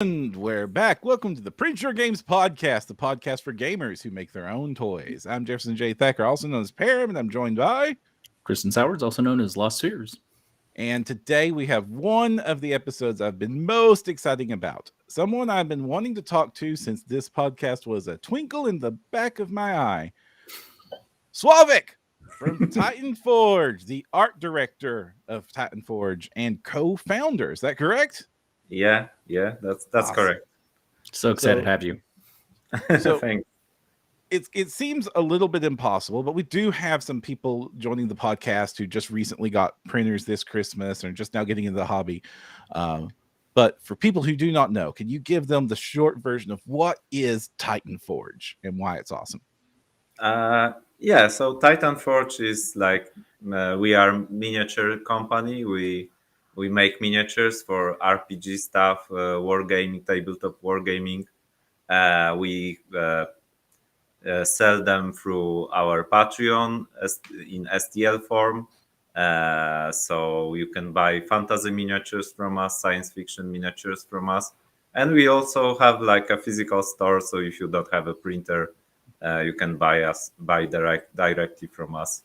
And we're back. Welcome to the Print Your Games podcast, the podcast for gamers who make their own toys. I'm Jefferson J. Thacker, also known as Param, and I'm joined by Kristen Sowers, also known as Lost Spheres. And today we have one of the episodes I've been most excited about. Someone I've been wanting to talk to since this podcast was a twinkle in the back of my eye. Slawek from Titan Forge, the art director of Titan Forge and co-founder. Is that correct? Yeah, that's Awesome. correct. So excited to have you. So Thanks. it seems a little bit impossible, but we do have some people joining the podcast who just recently got printers this Christmas and are just now getting into the hobby. But for people who do not know, can you give them the short version of what is Titan Forge and why it's awesome? So Titan Forge is like we are miniature company. We make miniatures for RPG stuff, wargaming, tabletop wargaming. We sell them through our Patreon in STL form. So you can buy fantasy miniatures from us, science fiction miniatures from us, and we also have like a physical store. So if you don't have a printer, you can buy directly from us.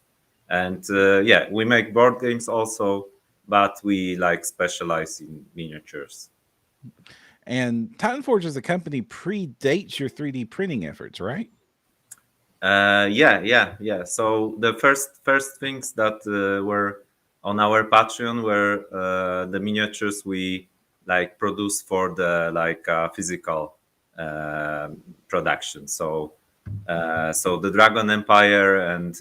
And we make board games also, but we like specialize in miniatures. And Titan Forge as a company predates your 3D printing efforts, right? Yeah. So the first things that were on our Patreon were the miniatures we like produce for the physical production. So the Dragon Empire and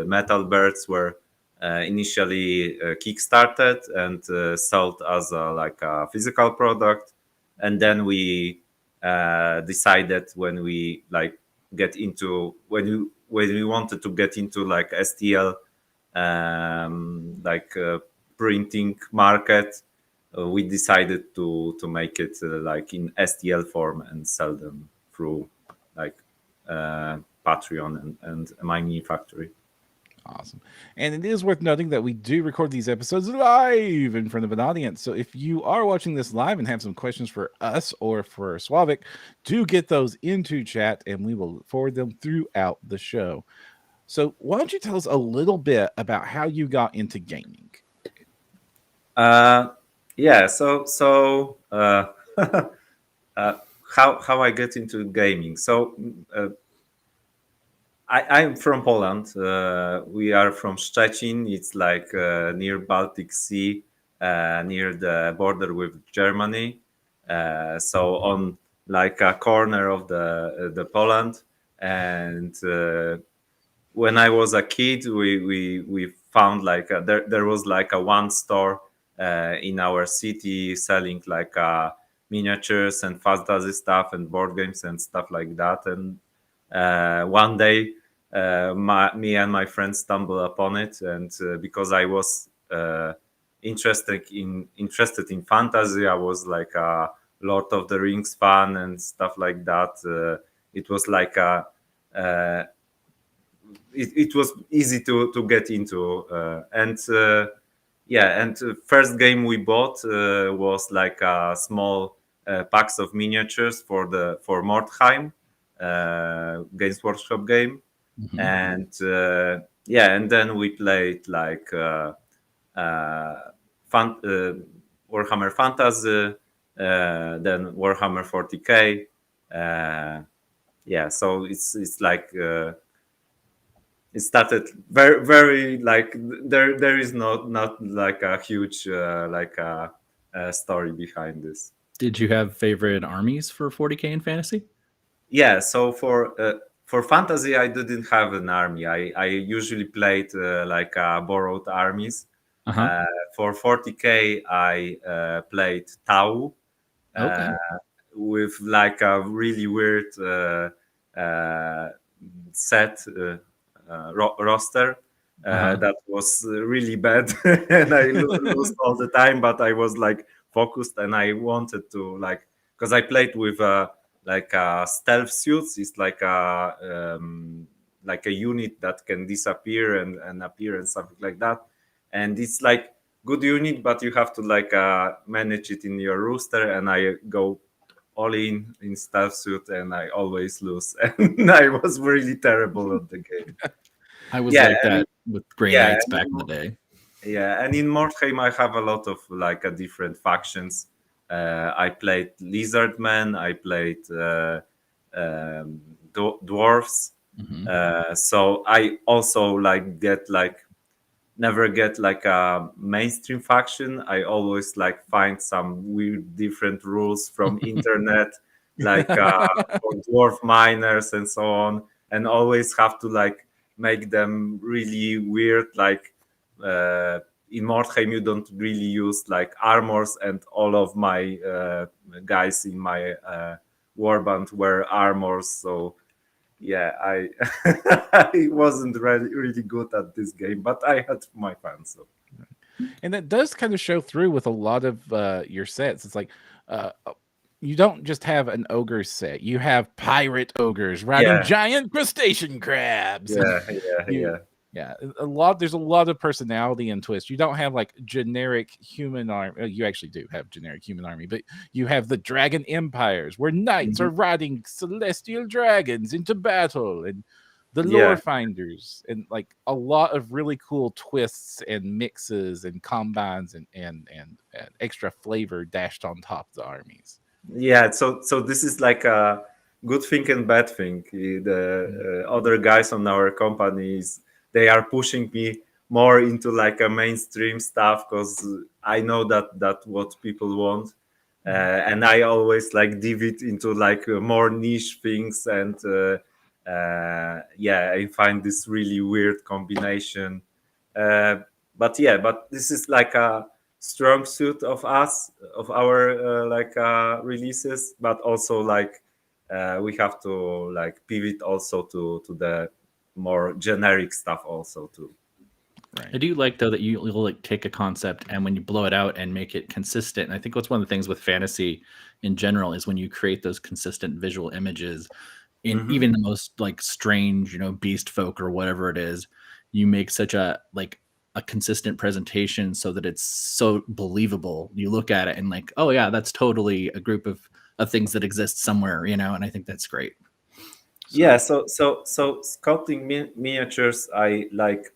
Metal Birds were initially kickstarted and sold as a physical product, and then we decided when we get into when we wanted to get into like STL printing market, we decided to make it like in STL form and sell them through like Patreon and My Mini Factory. Awesome. And it is worth noting that we do record these episodes live in front of an audience. So if you are watching this live and have some questions for us or for Slawek, do get those into chat and we will forward them throughout the show. So why don't you tell us a little bit about how you got into gaming? How I get into gaming. So I'm from Poland. We are from Szczecin. It's like near Baltic Sea, near the border with Germany. So on like a corner of the Poland. And when I was a kid, we found like there was like a one store in our city selling like miniatures and fantasy stuff and board games and stuff like that. And one day me and my friends stumbled upon it, and because I was interested in fantasy, I was like a Lord of the Rings fan and stuff like that. It was like it was easy to get into, and first game we bought was like a small packs of miniatures for Mordheim Games Workshop game. Mm-hmm. And then we played like Warhammer Fantasy, then Warhammer 40k. So it's like it started very like there is not like a huge story behind this. Did you have favorite armies for 40k and fantasy? Yeah, so for fantasy, I didn't have an army. I usually played borrowed armies. Uh-huh. For 40k, I played Tau Okay. with like a really weird set roster that was really bad, and I lost all the time. But I was like focused, and I wanted to because I played with stealth suits. It's like a unit that can disappear and appear and something like that. And it's like good unit, but you have to manage it in your roster. And I go all in stealth suit, and I always lose, and I was really terrible at the game. I was Yeah, like I mean, that with Grey yeah, Knights back in the day. yeah, and in Mordheim I have a lot of like different factions. I played Lizardmen, I played dwarfs. Mhm. So I also like get like never get like a mainstream faction. I always like find some weird different rules from internet, like for dwarf miners and so on, and always have to like make them really weird. Like uh, in Mordheim, you don't really use like armors, and all of my guys in my warband wear armors, so yeah, I I wasn't really good at this game, but I had my fun. So And that does kind of show through with a lot of your sets. It's like you don't just have an ogre set; you have pirate ogres riding yeah, giant crustacean crabs, and yeah, you, yeah, a lot. There's a lot of personality and twist. You don't have like generic human army. You actually do have generic human army, but you have the dragon empires where knights Mhm. are riding celestial dragons into battle, and the lore Yeah, finders, and like a lot of really cool twists and mixes and combines and extra flavor dashed on top of the armies. yeah. So this is like a good thing and bad thing. The other guys on our companies, they are pushing me more into like a mainstream stuff because I know that what people want. And I always like dive it into like more niche things, and yeah, I find this really weird combination. Uh, but yeah, but this is like a strong suit of us, of our releases, but also like we have to like pivot also to the more generic stuff also too. I Right. do like though that you'll like take a concept and when you blow it out and make it consistent. And I think what's one of the things with fantasy in general is when you create those consistent visual images in Hmm. even the most like strange, beast folk or whatever it is, you make such a consistent presentation so that it's so believable. You look at it and like, oh yeah, that's totally a group of things that exist somewhere, and I think that's great. Yeah, So so sculpting miniatures, I like.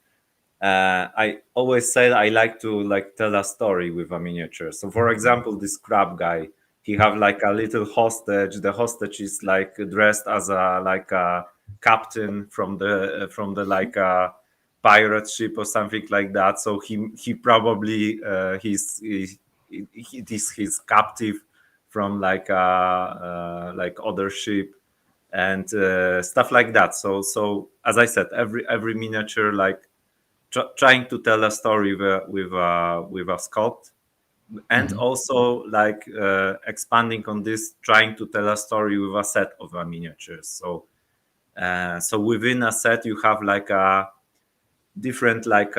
I always say I like to like tell a story with a miniature. So, for example, this crab guy, he have like a little hostage. The hostage is like dressed as a like a captain from the like a pirate ship or something like that. So he probably it is his captive from like other ship and stuff like that. So as I said, every miniature like trying to tell a story with a sculpt, and mhm. also like expanding on this, trying to tell a story with a set of miniatures. So within a set you have like a different like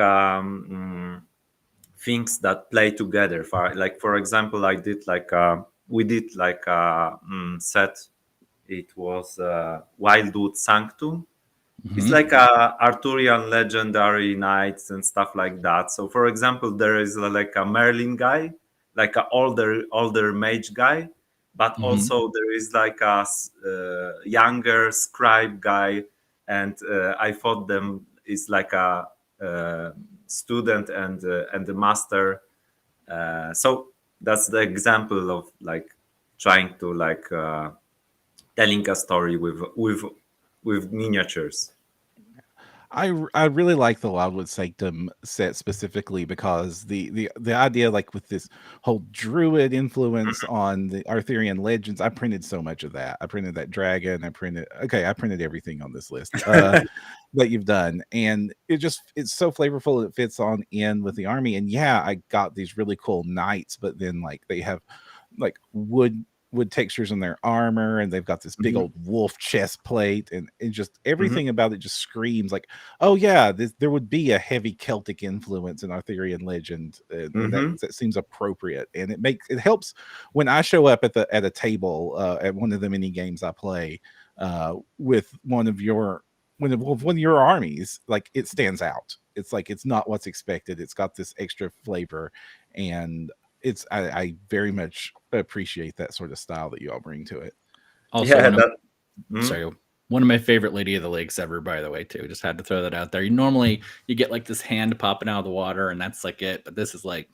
things that play together. For example, I did like we did like a set. It was Wildwood Sanctum. It's Mhm. like a Arthurian legendary knights and stuff like that. So, for example, there is like a Merlin guy, like a older mage guy, but Mhm. also there is like a younger scribe guy, and I thought them is like a uh, student and the master. So that's the example of like trying to like telling a story with miniatures. I really like the Wildwood Sanctum set specifically because the idea, like with this whole druid influence on the Arthurian legends, I printed so much of that. I printed that dragon. I printed everything on this list that you've done, and it's so flavorful. It fits on in with the army, and yeah, I got these really cool knights, but then like they have like wood textures on their armor, and they've got this big Mhm, old wolf chest plate, and just mhm, everything about it just screams like, oh yeah, there would be a heavy Celtic influence in Arthurian legend, and mhm. that seems appropriate, and it helps when I show up at a table at one of the mini games I play with one of your armies, like it stands out. It's like it's not what's expected. It's got this extra flavor, and I very much appreciate that sort of style that you all bring to it. Also, Yeah, Mm-hmm. sorry, one of my favorite Lady of the Lakes ever, by the way, too. Just had to throw that out there. You get like this hand popping out of the water, and that's like it. But this is like,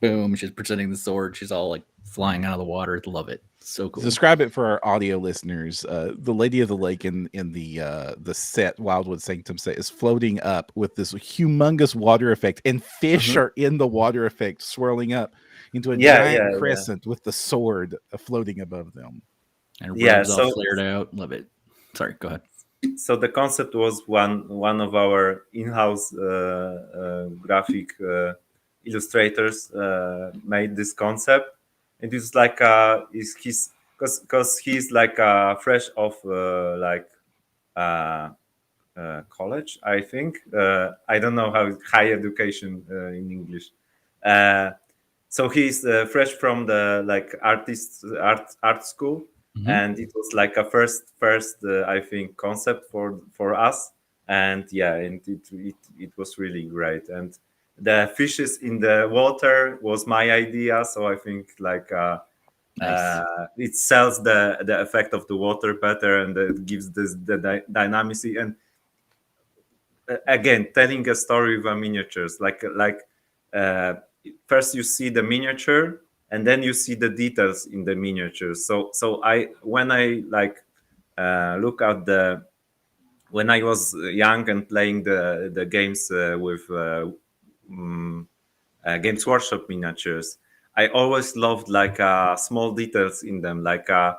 boom, she's presenting the sword. She's all like flying out of the water. Love it. So cool. Describe it for our audio listeners. The Lady of the Lake in the set Wildwood Sanctum set is floating up with this humongous water effect, and fish are in the water effect, swirling up into a giant crescent with the sword floating above them. And robes all flared out. Love it. Sorry, go ahead. So the concept was one of our in-house graphic illustrators made this concept. It is like he's because he's like fresh off college, I think. I don't know how high education in English. So he's fresh from the like art school. Mm-hmm. And it was like a first I think concept for us, and it was really great. And the fishes in the water was my idea, so I think like nice. It sells the effect of the water better, and it gives this the dynamicy. And again, telling a story with miniatures, like first you see the miniature, and then you see the details in the miniature. So when I like look at when I was young and playing the games with Games Workshop miniatures, I always loved like small details in them, like a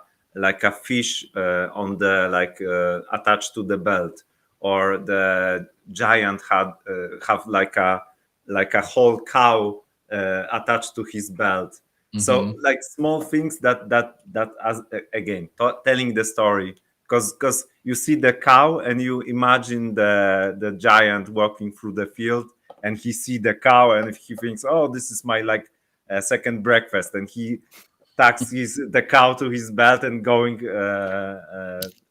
fish on the attached to the belt, or the giant have like a whole cow attached to his belt. Mm-hmm. So like small things that as again telling the story, because you see the cow and you imagine the giant walking through the field, and he see the cow and he thinks, oh, this is my like second breakfast, and he tacks the cow to his belt and going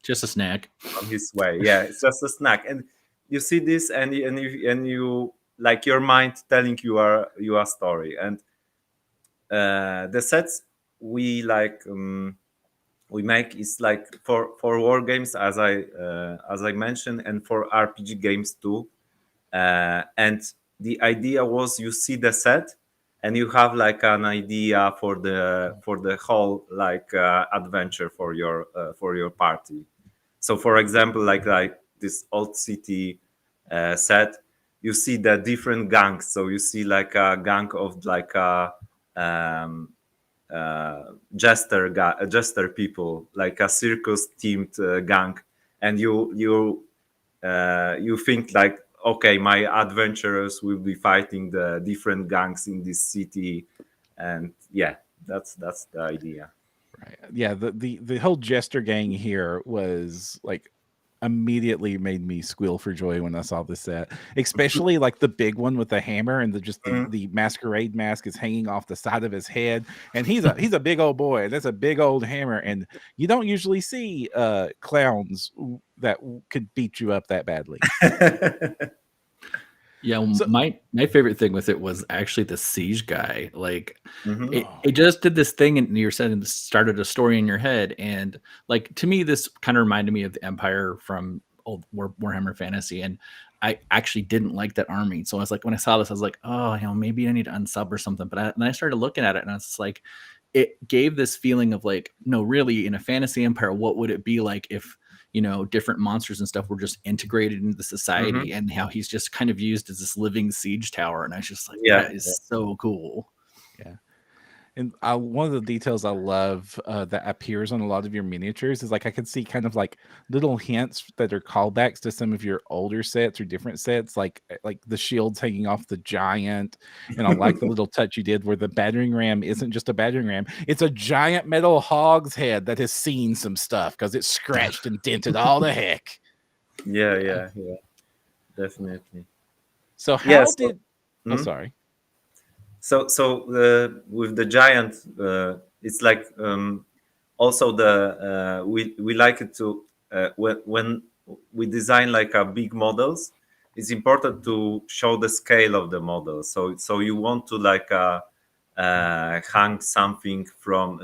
just a snack on his way. Yeah, it's just a snack. And you see this, and you like your mind telling you a story. And the sets we like we make is like for war games, as I mentioned, and for RPG games too. And the idea was you see the set, and you have like an idea for the whole like adventure for your party. So for example, like this old city set, you see the different gangs. So you see like a gang of like a jester people, like a circus themed gang, and you think like, okay, my adventurers will be fighting the different gangs in this city. And yeah, that's the idea. Right. Yeah, the whole jester gang here was like immediately made me squeal for joy when I saw this set, especially like the big one with the hammer, and the masquerade mask is hanging off the side of his head, and he's a big old boy. That's a big old hammer, and you don't usually see clowns that could beat you up that badly. Yeah, well, my favorite thing with it was actually the siege guy. Like, it just did this thing, and you're saying started a story in your head, and like to me, this kind of reminded me of the Empire from old Warhammer Fantasy, and I actually didn't like that army. So I was like, when I saw this, I was like, oh, maybe I need to unsub or something. But then I started looking at it, and I was just like, it gave this feeling of like, no, really, in a fantasy empire, what would it be like if different monsters and stuff were just integrated into the society, and how he's just kind of used as this living siege tower. And I was just like, that is so cool. Yeah. And one of the details I love that appears on a lot of your miniatures is like I can see kind of like little hints that are callbacks to some of your older sets or different sets, like the shields hanging off the giant. And I like the little touch you did where the battering ram isn't just a battering ram; it's a giant metal hog's head that has seen some stuff because it's scratched and dented all the heck. Yeah, definitely. So how did? Oh, sorry. So with the giant, it's like also we like it to when we design like a big models, it's important to show the scale of the model. So you want to like hang something from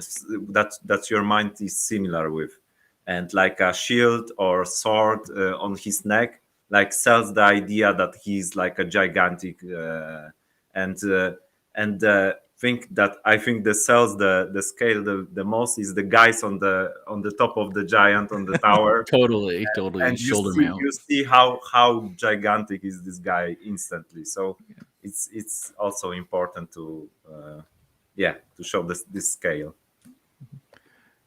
that your mind is similar with, and like a shield or sword on his neck, like sells the idea that he's like a gigantic and the thing that I think that sells the scale the most is the guys on the top of the giant on the tower. Totally And shoulder you mounts. see how gigantic is this guy instantly. So it's also important to to show this scale.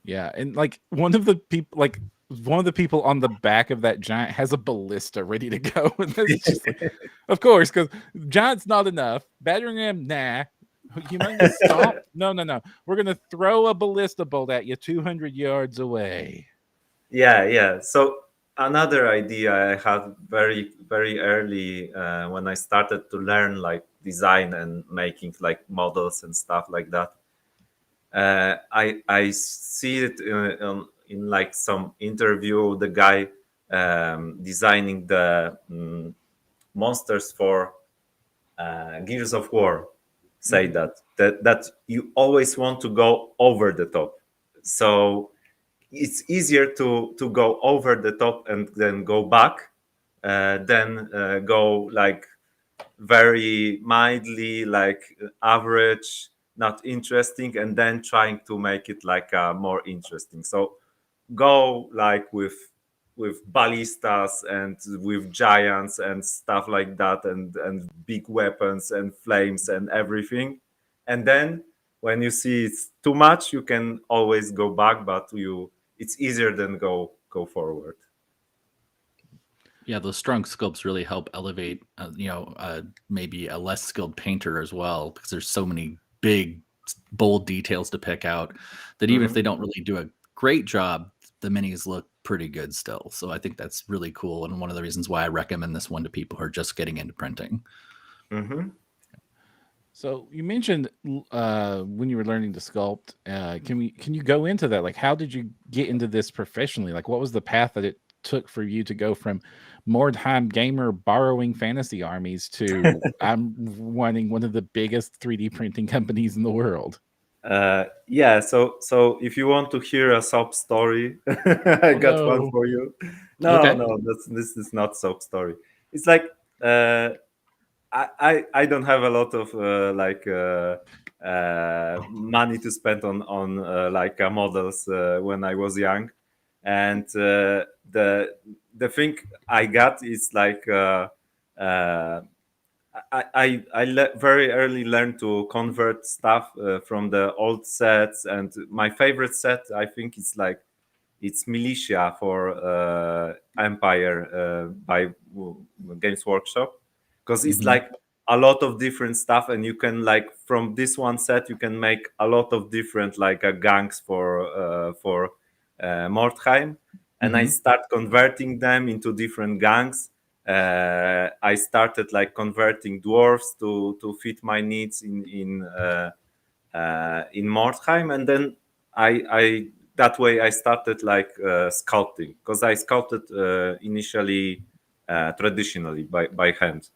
Yeah, and like one of the people on the back of that giant has a ballista ready to go, and that's just like, of course, because giant's not enough. Battering ram, nah. Humongous stomp, no. We're gonna throw a ballista bolt at you 200 yards away. Yeah. So another idea I had very early when I started to learn like design and making like models and stuff like that. I see it in like some interview. The guy designing the monsters for Gears of War say that you always want to go over the top. So it's easier to go over the top and then go back than go like very mildly like average, not interesting, and then trying to make it like more interesting. So go like with ballistas and with giants and stuff like that, and big weapons and flames and everything. And then when you see it's too much, you can always go back, but it's easier than go forward. Yeah, those strong sculpts really help elevate, maybe a less skilled painter as well, because there's so many big, bold details to pick out that even if they don't really do a great job, the minis look pretty good still. So I think that's really cool, and one of the reasons why I recommend this one to people who are just getting into printing. So you mentioned when you were learning to sculpt. Can you go into that? Like, how did you get into this professionally? Like, what was the path that it took for you to go from Mordheim gamer borrowing fantasy armies to I'm running one of the biggest 3D printing companies in the world? So if you want to hear a sob story, I got one for you. No, this is not sob story. It's like I don't have a lot of money to spend on models when I was young, and the thing I got is like very early learned to convert stuff from the old sets, and my favorite set I think is like it's Militia for Empire by Games Workshop, because it's like a lot of different stuff, and you can like from this one set you can make a lot of different like gangs for Mordheim, and I start converting them into different gangs. I started like converting dwarves to fit my needs in Mordheim, and then I that way I started like sculpting, because I sculpted initially traditionally by hand,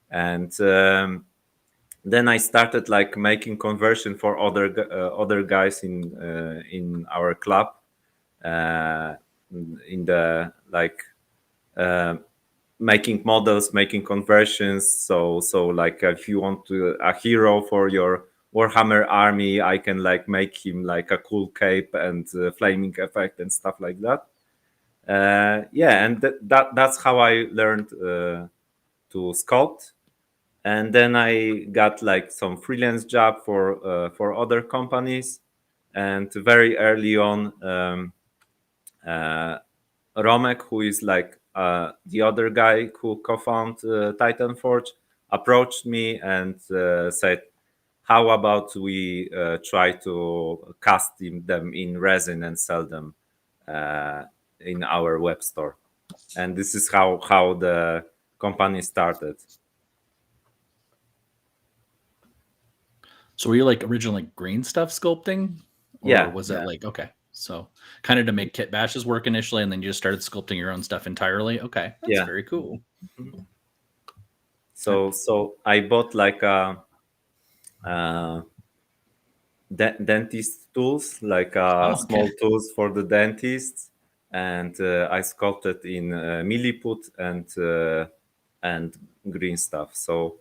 and then I started like making conversion for other guys in our club, in the like making models, making conversions. So like if you want a hero for your Warhammer army, I can like make him like a cool cape and flaming effect and stuff like that. And that's how I learned to sculpt. And then I got like some freelance job for other companies. And very early on, Romek, who is like the other guy who co-founded Titan Forge, approached me and said, how about we try to custom them in resin and sell them in our web store? And this is how the company started. So were you like originally green stuff sculpting? Or was that like, okay, so kind of to make kit bashes work initially, and then you just started sculpting your own stuff entirely? Okay, that's very cool. So I bought like dentist tools, like Oh, okay. small tools for the dentists, and I sculpted in milliput and green stuff. So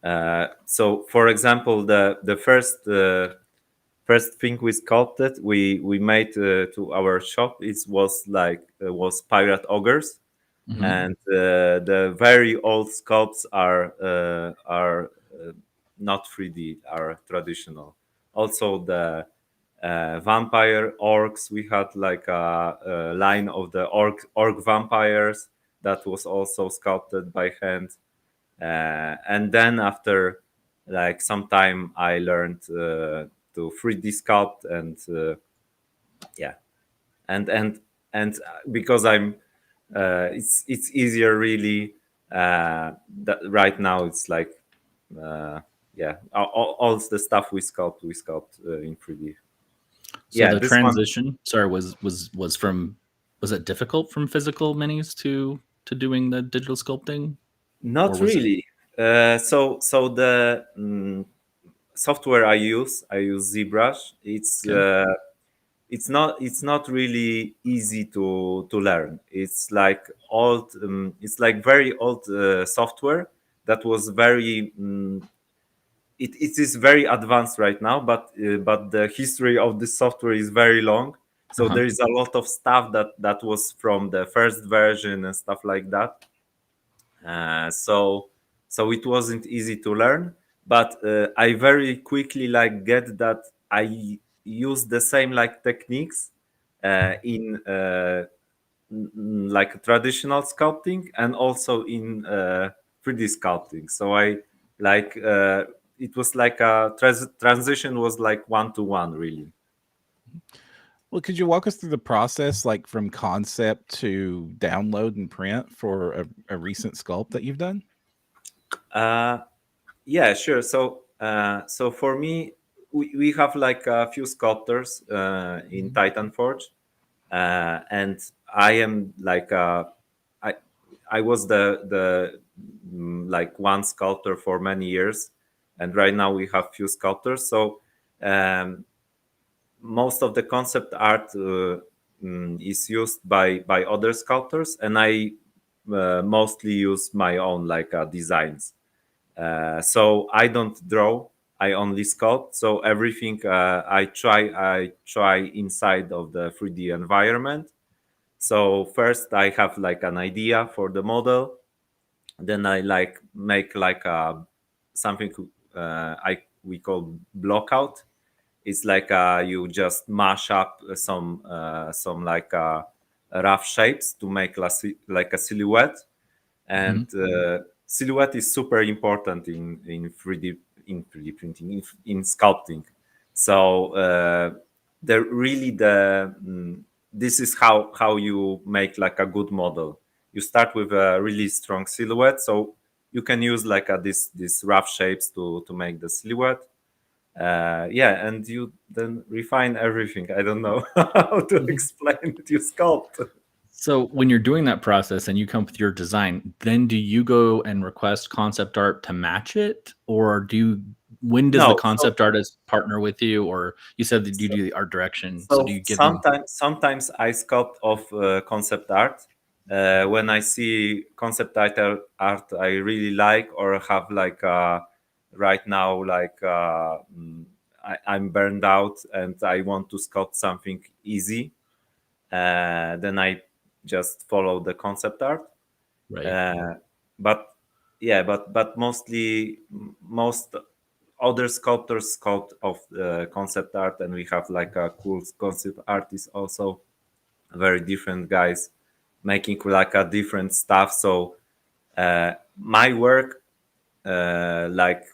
for example, the first thing we sculpted, we made to our shop, it was pirate ogres, Mhm. and the very old sculpts are not 3D, are traditional. Also the vampire orcs, we had like a line of the orc vampires that was also sculpted by hand. And then after like some time, I learned to 3D sculpt, and yeah, and because it's easier really. That right now it's like uh, yeah, all the stuff we sculpt in 3D. So Yeah, the this one. transition, sorry, was from, was it difficult from physical minis to doing the digital sculpting, or Not was it really. So the software I use ZBrush. okay? It's not really easy to learn. It's like very old software that was very it is very advanced right now, but the history of this software is very long. So Uh-huh. there is a lot of stuff that was from the first version and stuff like that. So it wasn't easy to learn, but I very quickly like get that I use the same like techniques in like traditional sculpting, and also in 3D sculpting. So I like it was like a transition was like one to one really. Well, could you walk us through the process, like from concept to download and print for a recent sculpt that you've done? Uh, yeah, sure. So for me, we have like a few sculptors in Titan Forge, and I am like I I was the like one sculptor for many years, and right now we have few sculptors. So um, most of the concept art is used by other sculptors, and I mostly use my own like designs. So I don't draw. I only sculpt. So everything I try inside of the 3D environment. So first I have like an idea for the model. Then I like make like a something I we call blockout. It's like you just mash up some like rough shapes to make like a silhouette, and Mhm. silhouette is super important in 3D printing, in sculpting. So this is how you make like a good model. You start with a really strong silhouette, so you can use like these rough shapes to make the silhouette. Yeah, and you then refine everything. I don't know how to Mhm. explain it. You sculpt. So when you're doing that process and you come up with your design, then do you go and request concept art to match it, or when does the No, so concept artist partner with you, or you said that you so do the art direction, so So do you give them? sometimes I sculpt of concept art. When I see concept art I really like, or have like right now like I'm burned out and I want to sculpt something easy, then I just follow the concept art. Right. Uh, but yeah, but most other sculptors sculpt of concept art, and we have like a cool concept artist also, very different guys making like a different stuff. So my work, like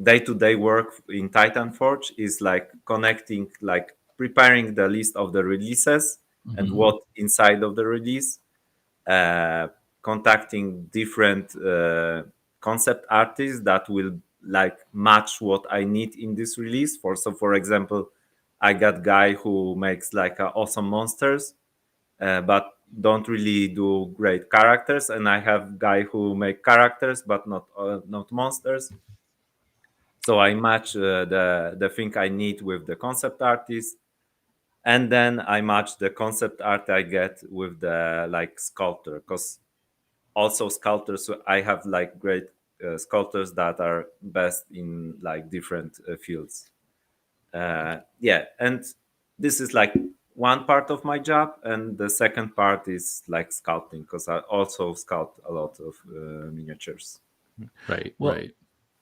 day-to-day work in Titan Forge, is like connecting, like preparing the list of the releases and Mhm. what inside of the release, uh, contacting different concept artists that will like match what I need in this release. For example, I got guy who makes like awesome monsters, but don't really do great characters, and I have guy who make characters but not monsters. So I match the thing I need with the concept artist, and then I match the concept art I get with the like sculptor, because also sculptors, I have like great sculptors that are best in like different fields. Yeah, and this is like one part of my job, and the second part is like sculpting, because I also sculpt a lot of miniatures. Right, Well, right.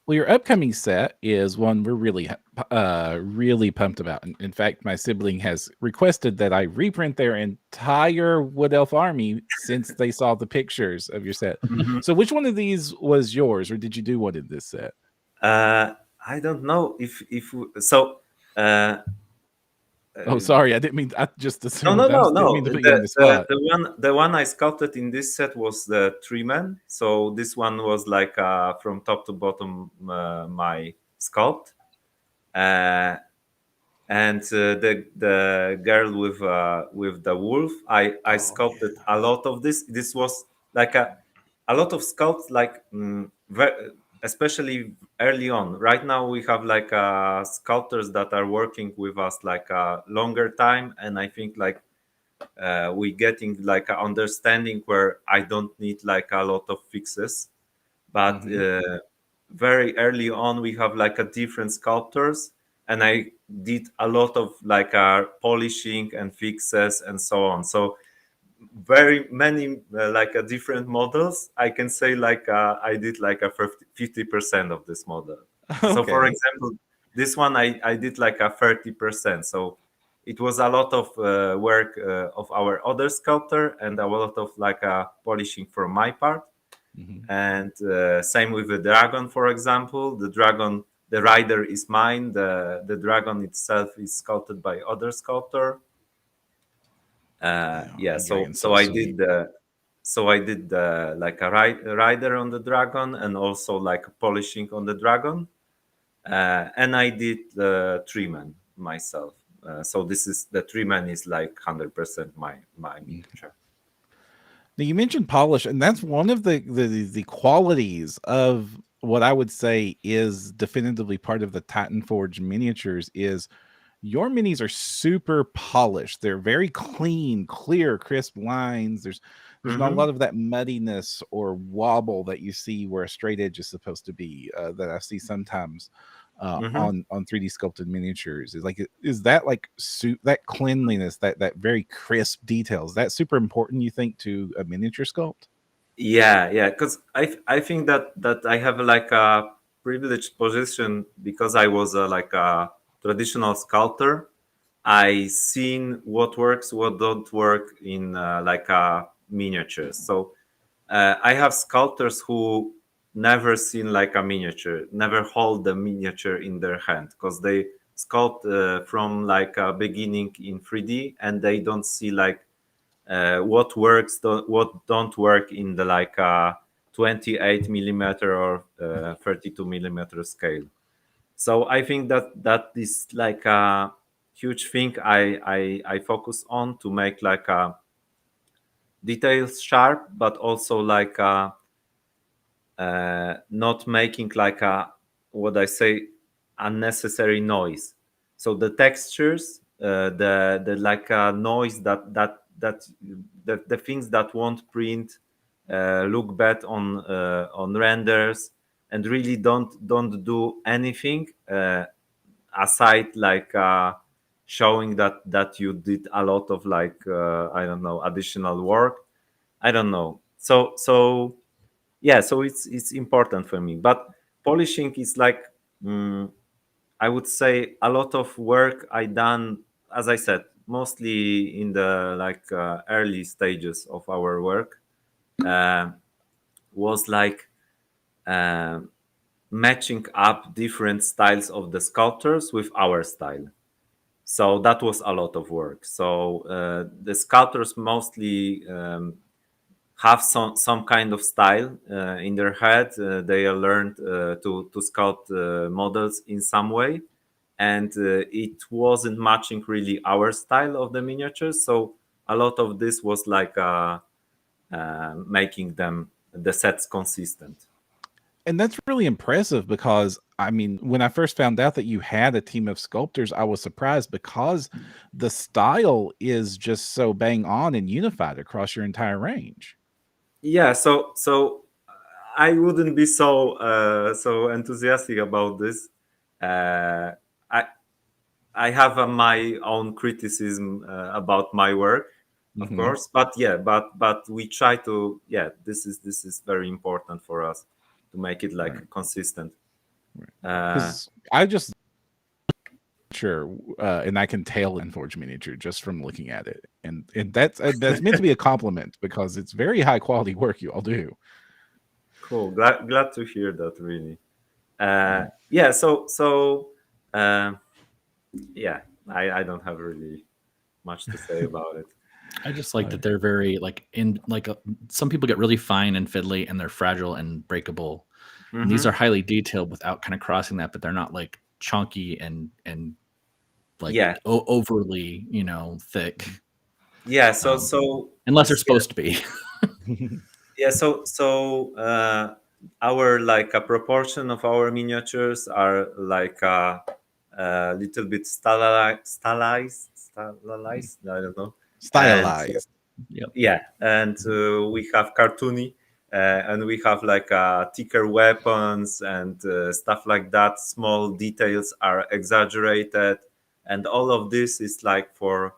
Well, your upcoming set is one we're really pumped about. In fact, my sibling has requested that I reprint their entire Wood Elf army since they saw the pictures of your set. Mhm. So, which one of these was yours, or did you do one in this set? I don't know if so. Uh, Oh, uh, sorry, I didn't mean. I just no, no, assumed. I no, just didn't no. mean to put you on the spot. The one I sculpted in this set was the Tree Man. So this one was like from top to bottom my sculpt. Uh, and the girl with the wolf, I sculpted a lot of this was like a lot of sculpts, like especially early on. Right now we have like sculptors that are working with us like a longer time, and I think like we getting like a understanding where I don't need like a lot of fixes. But Mhm. very early on we have like a different sculptors, and I did a lot of like polishing and fixes and so on. So very many like different models, I can say like I did like a 50% of this model. So for Okay. example, this one I did like a 30%. So it was a lot of work of our other sculptor, and a lot of like polishing from my part. Mhm. And same with the dragon, for example. The dragon, the rider is mine. The dragon itself is sculpted by other sculptor. Yeah, Yeah, the so dragon's so sweet. I did the like a rider on the dragon, and also like polishing on the dragon. And I did the tree man myself. So this is the tree man is like 100% my miniature. Now you mentioned polish, and that's one of the qualities of what I would say is definitively part of the Titan Forge miniatures is your minis are super polished. They're very clean, clear, crisp lines. There's not a Mm-hmm. lot of that muddiness or wobble that you see where a straight edge is supposed to be. That I see sometimes Mm-hmm. on 3D sculpted miniatures. Is that like that cleanliness, that very crisp details, that super important, you think, to a miniature sculpt? Yeah, yeah, because I think that I have like a privileged position, because I was like a traditional sculptor. I seen what works, what don't work in like miniatures. So I have sculptors who never seen like a miniature, never hold the miniature in their hand, because they sculpt from like a beginning in 3D, and they don't see like what works, what don't work in the like 28 millimeter or 32 millimeter scale. So I think that is like a huge thing I focus on, to make like a details sharp, but also like not making like a, what I say, unnecessary noise. So the textures, the like noise the things that won't print look bad on renders, and really don't do anything aside like showing that you did a lot of like I don't know, additional work. I don't know. So yeah, so it's important for me, but polishing is like mm, I would say a lot of work I done, as I said, mostly in the like early stages of our work, uh, was like uh, matching up different styles of the sculptors with our style. So that was a lot of work. So the sculptors mostly have some kind of style in their head. They are learned to sculpt models in some way, and it wasn't matching really our style of the miniatures. So a lot of this was like making them the sets consistent. And that's really impressive because I mean, when I first found out that you had a team of sculptors, I was surprised because the style is just so bang on and unified across your entire range. Yeah, so I wouldn't be so enthusiastic about this. Uh, I I have my own criticism about my work, of Mhm. course, but yeah, but we try to, yeah, this is very important for us to make it like Right. consistent. Right. Uh, Because I just sure, and I can tell an Forge miniature just from looking at it, and that's meant to be a compliment because it's very high quality work you all do. cool, glad to hear that, really. Yeah. Yeah, so uh, yeah, I don't have really much to say about it. I just like Uh, that they're very like in like some people get really fine and fiddly and they're fragile and breakable. And these Hmm. are highly detailed without kind of crossing that, but they're not like chunky and like Yeah, overly, thick. yeah. Um, unless they're supposed to be. Yeah, so our like a proportion of our miniatures are like a little bit stylized. I don't know. And Stylized. Yep. yeah, and we have cartoony, and we have like thicker weapons and stuff like that. Small details are exaggerated, and all of this is like for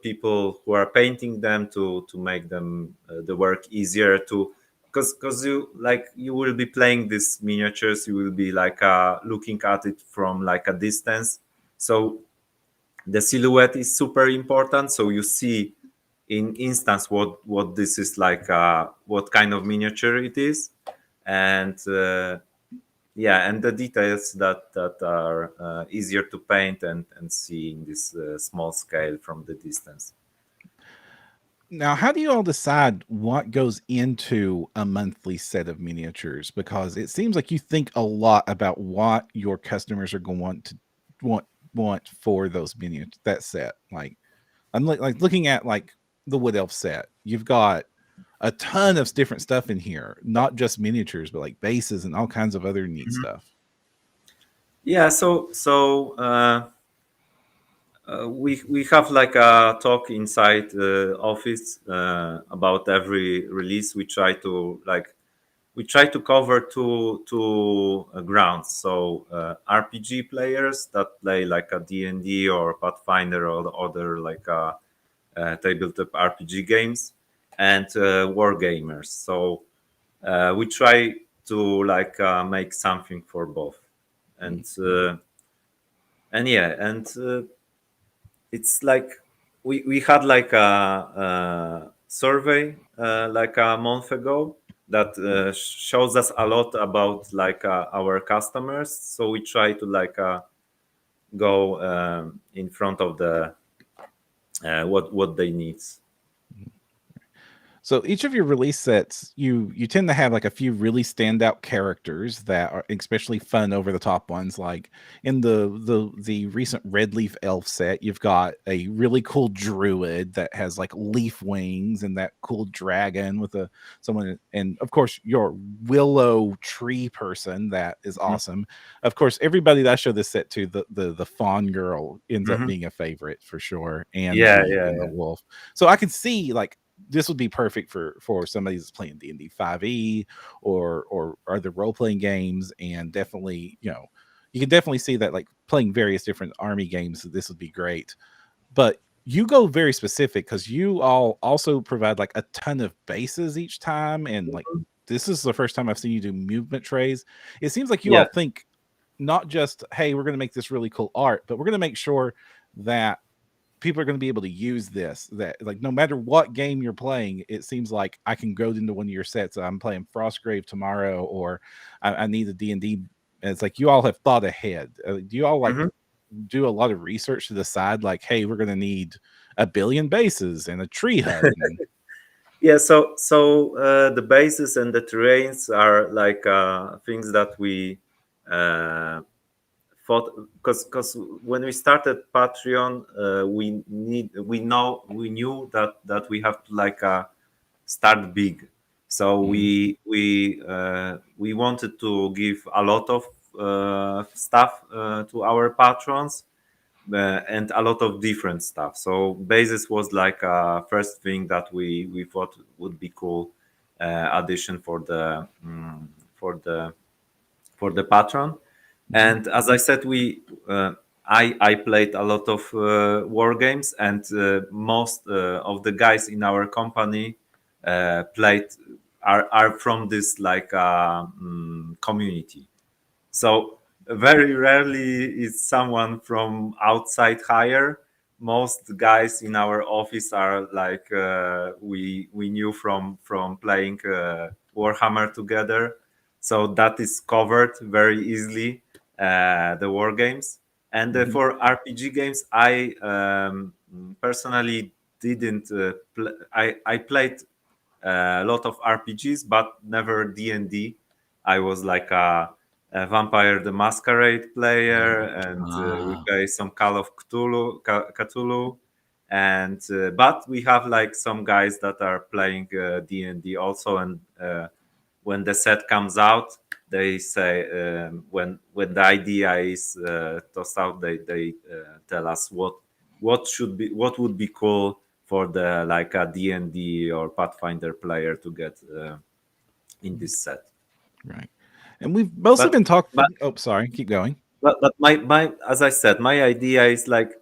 people who are painting them to make them the work easier to, because you will be playing these miniatures, you will be like looking at it from like a distance, so the silhouette is super important, so you see in instance what this is like, what kind of miniature it is, and yeah, and the details that are easier to paint and see in this small scale from the distance. Now, how do you all decide what goes into a monthly set of miniatures? Because it seems like you think a lot about what your customers are going to want want for those miniatures that set. Like I'm like looking at like the Wood Elf set. You've got a ton of different stuff in here, not just miniatures, but like bases and all kinds of other neat Mhm. stuff. Yeah, we have like a talk inside the office about every release. We try to cover two grounds. So RPG players that play like a D&D or Pathfinder or other like tabletop RPG games, and war gamers. So we try to like make something for both, and yeah, and it's like we had like a survey like a month ago that shows us a lot about like our customers, so we try to like go in front of the what they need. So each of your release sets, you tend to have like a few really standout characters that are especially fun over the top ones. Like in the recent Red Leaf Elf set, you've got a really cool druid that has like leaf wings and that cool dragon with a someone, and of course your willow tree person that is awesome. Of course, everybody that I show this set to, the fawn girl ends up Mhm. being a favorite for sure, and Yeah, the yeah. wolf. So I can see like this would be perfect for somebody that's playing D&D 5e or other role-playing games, and definitely, you can definitely see that like playing various different army games, this would be great. But you go very specific because you all also provide like a ton of bases each time, and like this is the first time I've seen you do movement trays. It seems like you all Yeah. think not just, hey, we're going to make this really cool art, but we're going to make sure that people are going to be able to use this, that like no matter what game you're playing, it seems like I can go into one of your sets. I'm playing Frostgrave tomorrow, or I need a D&D, and it's like you all have thought ahead. Do you all like Mhm. do a lot of research to decide like, hey, we're going to need a billion bases and a tree hut and Yeah, so the bases and the terrains are like things that we uh, thought, because when we started Patreon, we knew that we have to like start big, so Mhm. we wanted to give a lot of stuff to our patrons, and a lot of different stuff. So basis was like a first thing that we thought would be cool addition for the for the patron. And as I said, we I played a lot of war games, and most of the guys in our company played are from this like community. So very rarely is someone from outside hire. Most guys in our office are like we knew from playing Warhammer together, so that is covered very easily. The war games, and for RPG games, I personally didn't. I played a lot of RPGs, but never D&D. I was like a Vampire the Masquerade player, and we play some Call of Cthulhu, and but we have like some guys that are playing D&D also, and when the set comes out, they say when the idea is tossed out, they tell us what would be cool for the like a D&D or Pathfinder player to get in this set. Right. And we've mostly But been talking. but Oh, sorry. Keep going. but my as I said, my idea is like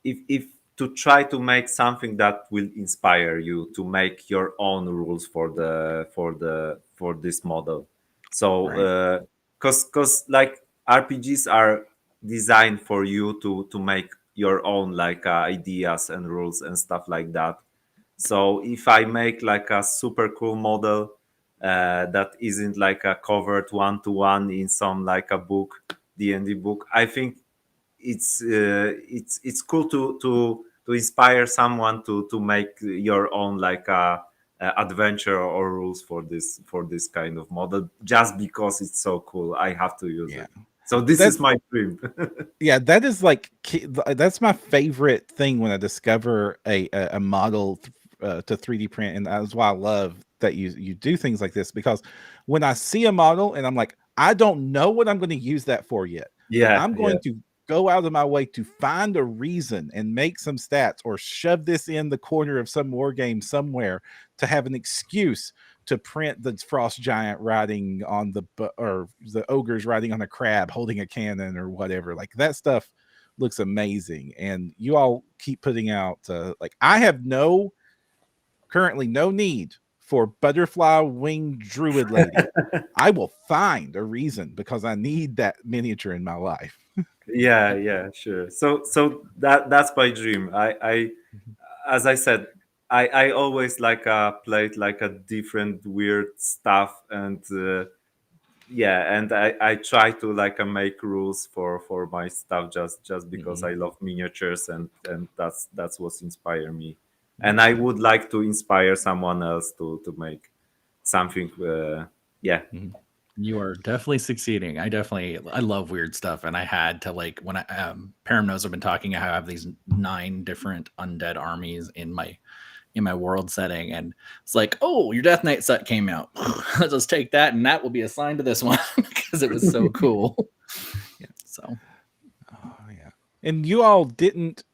if to try to make something that will inspire you to make your own rules for this model. So Right. because like RPGs are designed for you to make your own like ideas and rules and stuff like that. So if I make like a super cool model that isn't like a covered one to one in some like a book, D&D book, I think it's cool to inspire someone to make your own like a adventure or rules for this kind of model, just because it's so cool. I have to use Yeah. it. So this That is my dream. yeah, that is like that's my favorite thing when I discover a model to 3D print, and that's why I love that you do things like this, because when I see a model and I'm like, I don't know what I'm going to use that for yet, but Yeah, I'm yeah, going to go out of my way to find a reason and make some stats or shove this in the corner of some war game somewhere to have an excuse to print the frost giant riding on or the ogres riding on a crab holding a cannon or whatever. Like that stuff looks amazing, and you all keep putting out like I have currently no need for butterfly winged druid lady. I will find a reason because I need that miniature in my life. yeah, sure. So that's my dream. I as I said, I always like played like a different weird stuff, and yeah, and I try to like make rules for my stuff just because I love miniatures, and that's what inspired me, and I would like to inspire someone else to make something. Yeah, You are definitely succeeding. I love weird stuff, and I had to like when I Param knows I've been talking. I have these 9 different undead armies in my world setting, and it's like, oh, your Death Knight set came out. Let's just take that, and that will be assigned to this one because it was so cool. Yeah. So Oh yeah. And you all didn't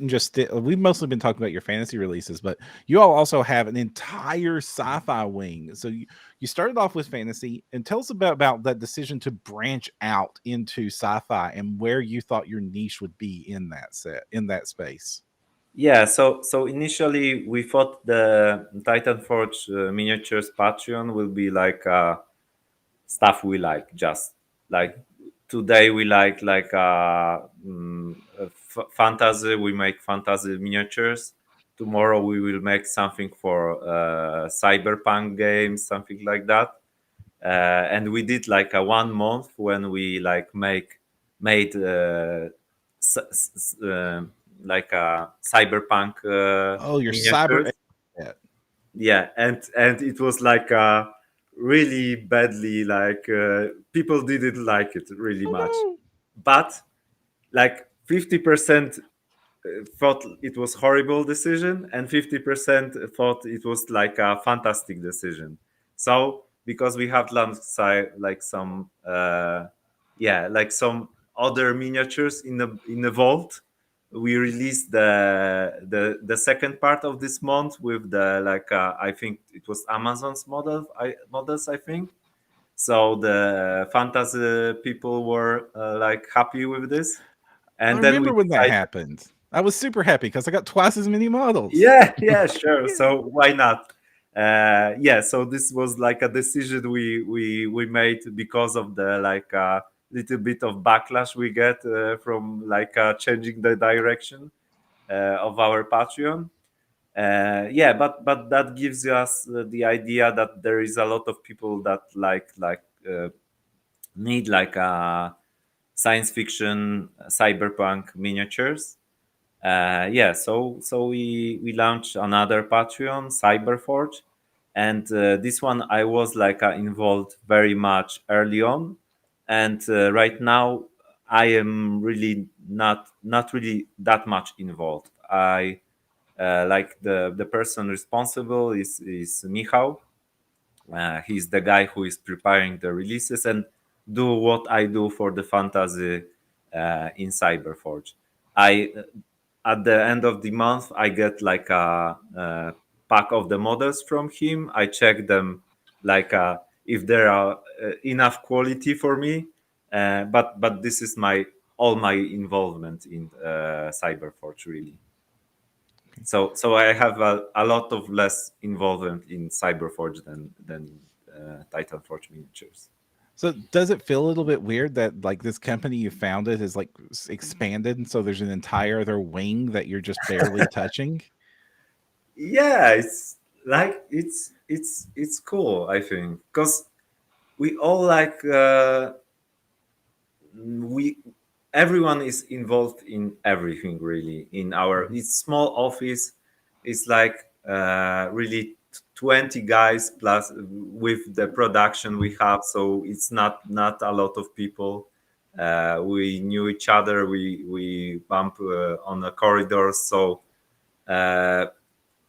just we've mostly been talking about your fantasy releases, but you all also have an entire sci-fi wing. So you started off with fantasy, and tell us about that decision to branch out into sci-fi and where you thought your niche would be in that space. yeah. So initially we thought the Titanforge miniatures Patreon will be like stuff we like, just like today we like fantasy, we make fantasy miniatures. Tomorrow we will make something for cyberpunk games, something like that. And we did like a 1 month when we like made like a cyberpunk Oh, your cyber. miniatures. Yeah, and it was like really badly, like people didn't like it really much, Oh but like 50% thought it was horrible decision, and 50% thought it was like a fantastic decision. So because we have like some like some other miniatures in the vault. We released the second part of this month with the like I think it was Amazon's models, I think. So the fantasy people were like happy with this, I and then we remember when that decided, happened. I was super happy because I got twice as many models. yeah, sure. So why not? Yeah. So this was like a decision we made because of the like little bit of backlash we get from like changing the direction of our Patreon. Yeah, but that gives us the idea that there is a lot of people that need like science fiction cyberpunk miniatures. Yeah, so we launched another Patreon, Cyberforge, and this one I was like involved very much early on, and right now I am really not really that much involved. I like the person responsible is Michał. He's the guy who is preparing the releases and do what I do for the fantasy in Cyberforge. I At the end of the month I get like a pack of the models from him. I check them like if there are enough quality for me. But this is my all my involvement in Cyberforge really. So I have a lot of less involvement in Cyberforge than Titanforge miniatures. So does it feel a little bit weird that like this company you founded has like expanded, and so there's an entire other wing that you're just barely touching? Yeah, it's like it's cool, I think, because we all like we everyone is involved in everything really in our Mhm. it's small office. It's like really 20 guys plus with the production we have, so it's not a lot of people. We knew each other, we bump on the corridors, so uh,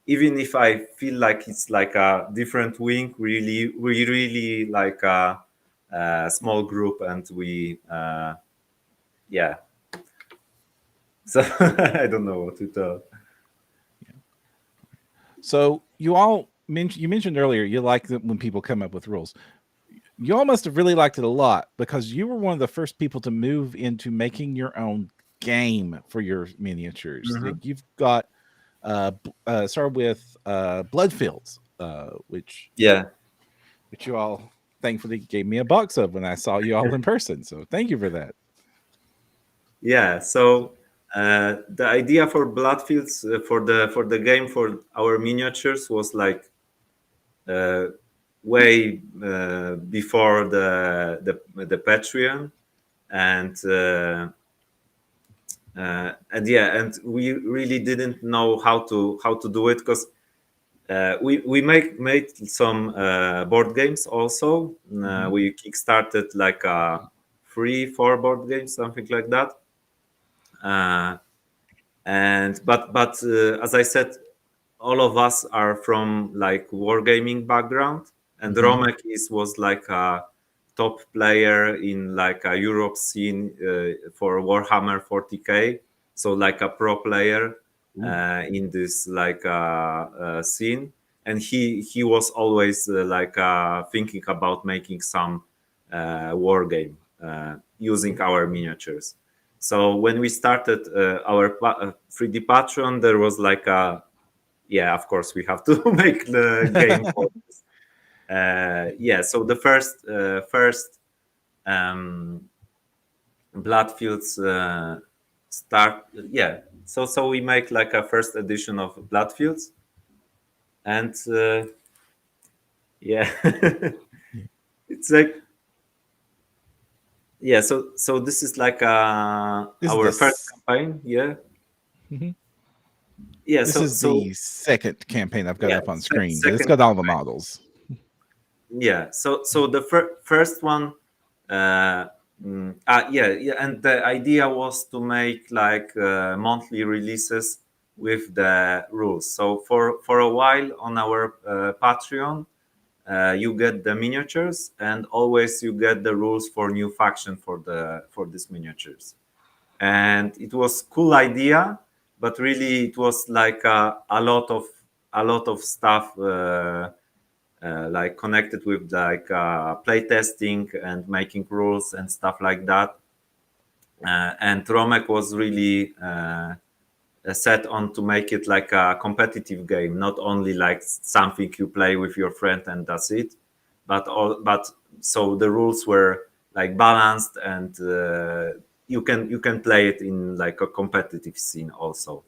even if I feel like it's like a different wing, we really like a small group, and we yeah. So I don't know what to tell. So you mentioned earlier you like when people come up with rules. You all must have really liked it a lot because you were one of the first people to move into making your own game for your miniatures. Mhm. Like, you've got started with Bloodfields, Yeah, which you all thankfully gave me a box of when I saw you all in person. So thank you for that. yeah. So the idea for Bloodfields for the game for our miniatures was like uh, way before the Patreon, and yeah, and we really didn't know how to do it because we made some board games also. Mhm. We kickstarted like 3-4 board games, something like that. Uh, and but As I said, all of us are from like wargaming background, and Mhm. Romek was like a top player in like a Europe scene for Warhammer 40k, so like a pro player Ooh. in this like scene, and he was always thinking about making some war game using our miniatures. So when we started our 3D Patron, there was like a yeah, of course we have to make the game for this. Yeah, so the first um, Bloodfields start. Yeah, so we make like a first edition of Bloodfields, and yeah, it's like yeah. So this is like This is our first campaign. Yeah, mhm. yeah. This is So the second campaign I've got yeah, up on screen, but it's second got all the campaign. models. Yeah, so the first one yeah, and the idea was to make like monthly releases with the rules. So for a while on our Patreon, you get the miniatures, and always you get the rules for new faction for these miniatures. And it was cool idea, but really it was like a lot of stuff like connected with like playtesting and making rules and stuff like that. And Romek was really set on to make it like a competitive game, not only like something you play with your friend and that's it, but so the rules were like balanced, and you can play it in like a competitive scene also.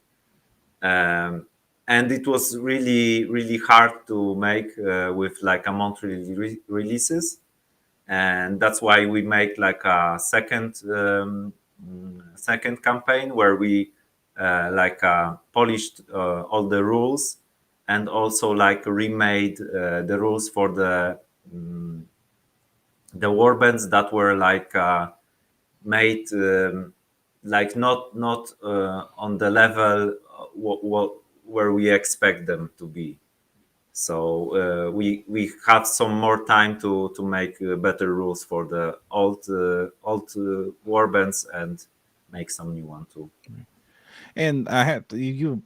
And it was really hard to make with like a monthly releases, and that's why we make like a second campaign where we like polished all the rules, and also like remade the rules for the warbands that were like made like not on the level where we expect them to be. So we had some more time to make better rules for the old warbands and make some new one too. And I have to,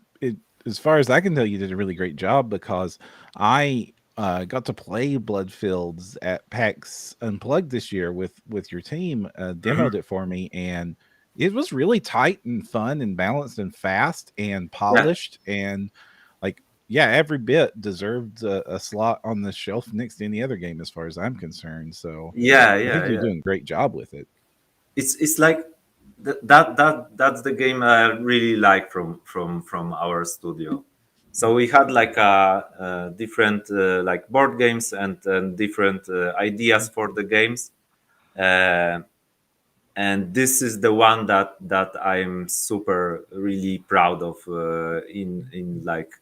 as far as I can tell, you did a really great job, because I got to play Bloodfields at PAX Unplugged this year with your team. Demoed it for me, and it was really tight and fun and balanced and fast and polished, and like, yeah, every bit deserved a slot on the shelf next to any other game as far as I'm concerned. So I think you're doing a great job with it. It's like that's the game I really like from our studio. So we had like a different like board games and different ideas for the games, and this is the one that I'm super really proud of in like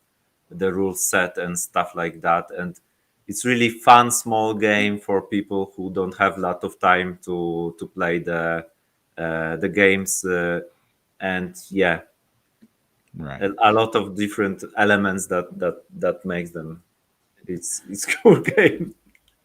the rule set and stuff like that. And it's really fun small game for people who don't have a lot of time to play the games, and yeah, Right. a lot of different elements that makes them it's cool game.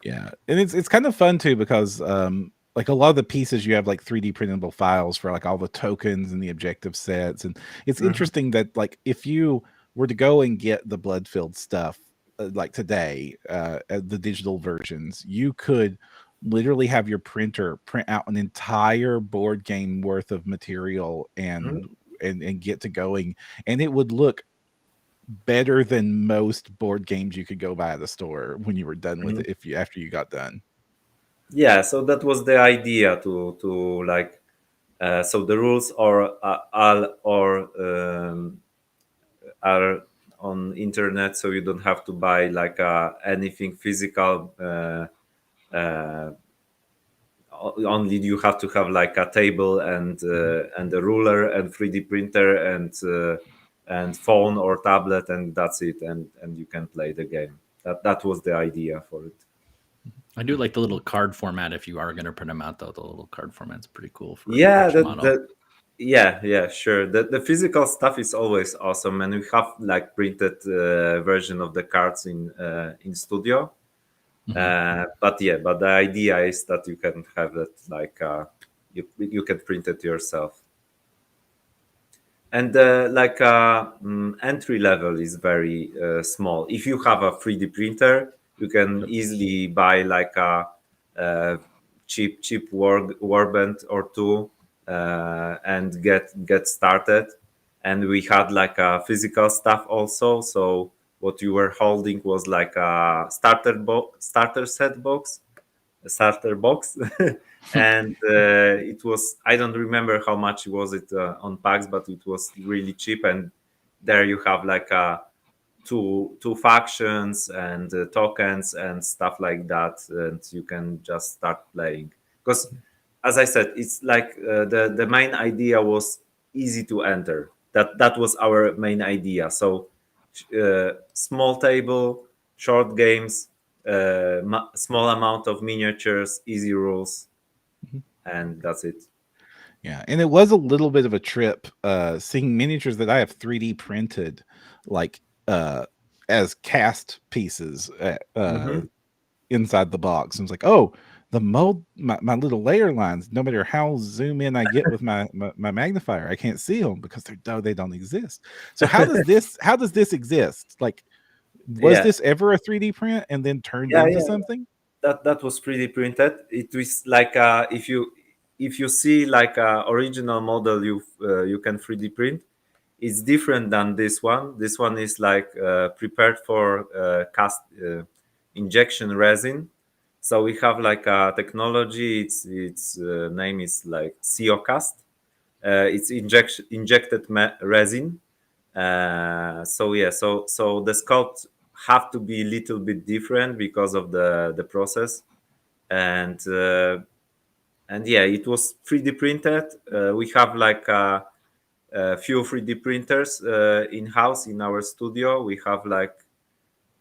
Yeah, and it's kind of fun too, because like a lot of the pieces, you have like 3D printable files for like all the tokens and the objective sets, and it's interesting that like if you were to go and get the Bloodfield stuff like today, the digital versions, you could literally have your printer print out an entire board game worth of material and get to going, and it would look better than most board games you could go buy at the store when you were done with it, if you after you got done. Yeah, so that was the idea to like so the rules are on internet, so you don't have to buy like anything physical. Only you have to have like a table and a ruler and 3D printer and phone or tablet, and that's it, and you can play the game. That was the idea for it. I do like the little card format. If you are going to print them out, though, the little card format's pretty cool for Yeah, each model. yeah, sure. The physical stuff is always awesome, and we have like printed version of the cards in studio. But the idea is that you can have it like you can print it yourself. And like entry level is very small. If you have a 3D printer, you can easily buy like a cheap warband or two and get started. And we had like a physical stuff also. So what you were holding was like a starter box and it was, I don't remember how much was it on PAX, but it was really cheap. And there you have like two factions and tokens and stuff like that, and you can just start playing. Because as I said, it's like the main idea was easy to enter. That was our main idea. So small table, short games, small amount of miniatures, easy rules, and that's it. Yeah, and it was a little bit of a trip seeing miniatures that I have 3D printed, like as cast pieces inside the box. And it's like, oh, the mold, my little layer lines, no matter how zoom in I get with my magnifier, I can't see them because they don't exist. So how does this exist? Like, was Yeah, this ever a 3D print and then turned yeah, into yeah. something? That was 3D printed. It was like if you see like a original model, you can 3D print. It's different than this one. This one is like prepared for cast injection resin. So we have like a technology. Its name is like COcast. It's injected resin. So yeah, so the sculpts have to be a little bit different because of the process, and yeah, it was 3D printed. We have like a few 3D printers in house in our studio. We have like